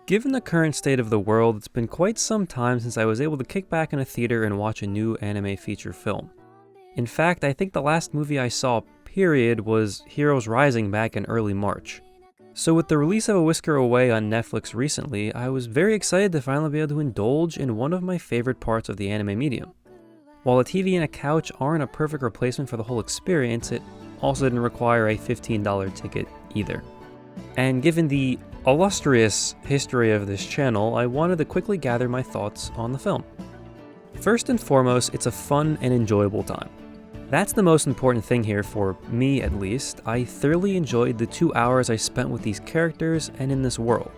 Given the current state of the world, it's been quite some time since I was able to kick back in a theater and watch a new anime feature film. In fact, I think the last movie I saw, period, was Heroes Rising back in early March. So with the release of A Whisker Away on Netflix recently, I was very excited to finally be able to indulge in one of my favorite parts of the anime medium. While a TV and a couch aren't a perfect replacement for the whole experience, it also didn't require a $15 ticket either. And given the illustrious history of this channel, I wanted to quickly gather my thoughts on the film. First and foremost, it's a fun and enjoyable time. That's the most important thing here for me, at least. I thoroughly enjoyed the 2 hours I spent with these characters and in this world.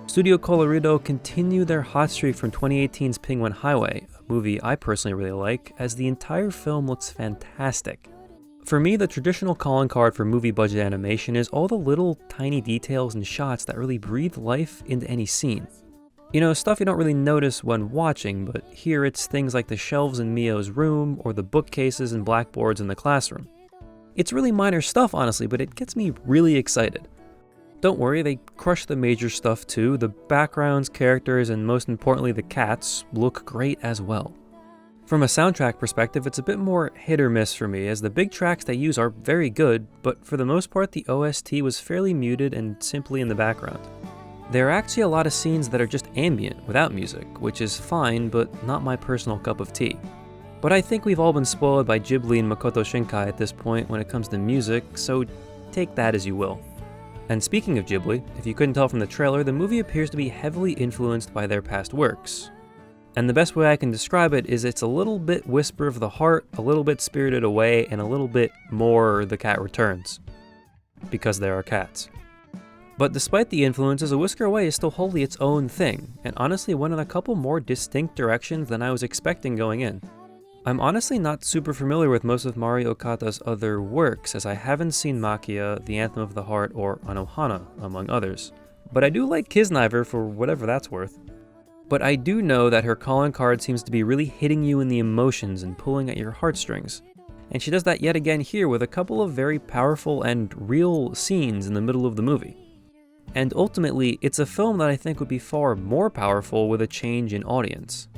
Studio Colorido continue their hot streak from 2018's Penguin Highway, a movie I personally really like, as the entire film looks fantastic. For me, the traditional calling card for movie budget animation is all the little tiny details and shots that really breathe life into any scene. You know, stuff you don't really notice when watching, but here it's things like the shelves in Mio's room or the bookcases and blackboards in the classroom. It's really minor stuff, honestly, but it gets me really excited. Don't worry, they crush the major stuff too. The backgrounds, characters, and most importantly the cats look great as well. From a soundtrack perspective, it's a bit more hit or miss for me, as the big tracks they use are very good, but for the most part the OST was fairly muted and simply in the background. There are actually a lot of scenes that are just ambient, without music, which is fine, but not my personal cup of tea. But I think we've all been spoiled by Ghibli and Makoto Shinkai at this point when it comes to music, so take that as you will. And speaking of Ghibli, if you couldn't tell from the trailer, the movie appears to be heavily influenced by their past works. And the best way I can describe it is it's a little bit Whisper of the Heart, a little bit Spirited Away, and a little bit more The Cat Returns. Because there are cats. But despite the influences, A Whisker Away is still wholly its own thing, and honestly went in a couple more distinct directions than I was expecting going in. I'm honestly not super familiar with most of Mari Okata's other works, as I haven't seen Makia, The Anthem of the Heart, or Anohana, among others. But I do like Kisniver for whatever that's worth. But I do know that her calling card seems to be really hitting you in the emotions and pulling at your heartstrings. And she does that yet again here with a couple of very powerful and real scenes in the middle of the movie. And ultimately, it's a film that I think would be far more powerful with a change in audience.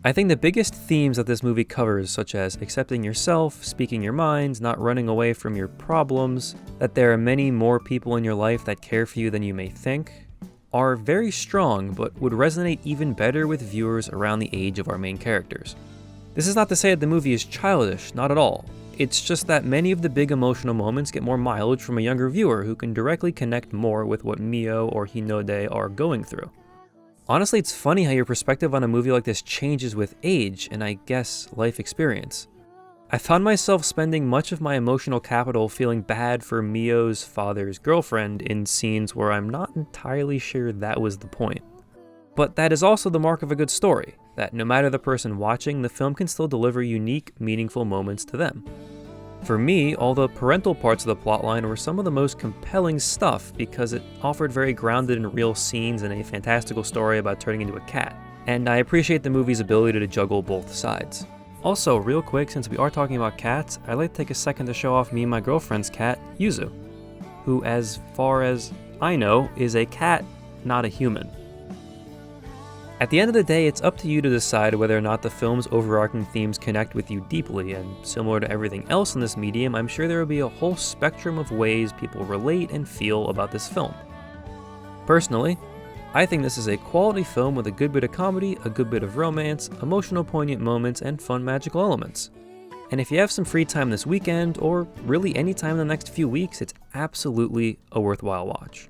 I think the biggest themes that this movie covers, such as accepting yourself, speaking your minds, not running away from your problems, that there are many more people in your life that care for you than you may think, are very strong but would resonate even better with viewers around the age of our main characters. This is not to say that the movie is childish, not at all. It's just that many of the big emotional moments get more mileage from a younger viewer who can directly connect more with what Mio or Hinode are going through. Honestly, it's funny how your perspective on a movie like this changes with age and I guess life experience. I found myself spending much of my emotional capital feeling bad for Mio's father's girlfriend in scenes where I'm not entirely sure that was the point. But that is also the mark of a good story, that no matter the person watching, the film can still deliver unique, meaningful moments to them. For me, all the parental parts of the plotline were some of the most compelling stuff because it offered very grounded and real scenes and a fantastical story about turning into a cat, and I appreciate the movie's ability to juggle both sides. Also, real quick, since we are talking about cats, I'd like to take a second to show off me and my girlfriend's cat, Yuzu, who, as far as I know, is a cat, not a human. At the end of the day, it's up to you to decide whether or not the film's overarching themes connect with you deeply, and similar to everything else in this medium, I'm sure there will be a whole spectrum of ways people relate and feel about this film. Personally, I think this is a quality film with a good bit of comedy, a good bit of romance, emotional poignant moments, and fun magical elements. And if you have some free time this weekend, or really any time in the next few weeks, it's absolutely a worthwhile watch.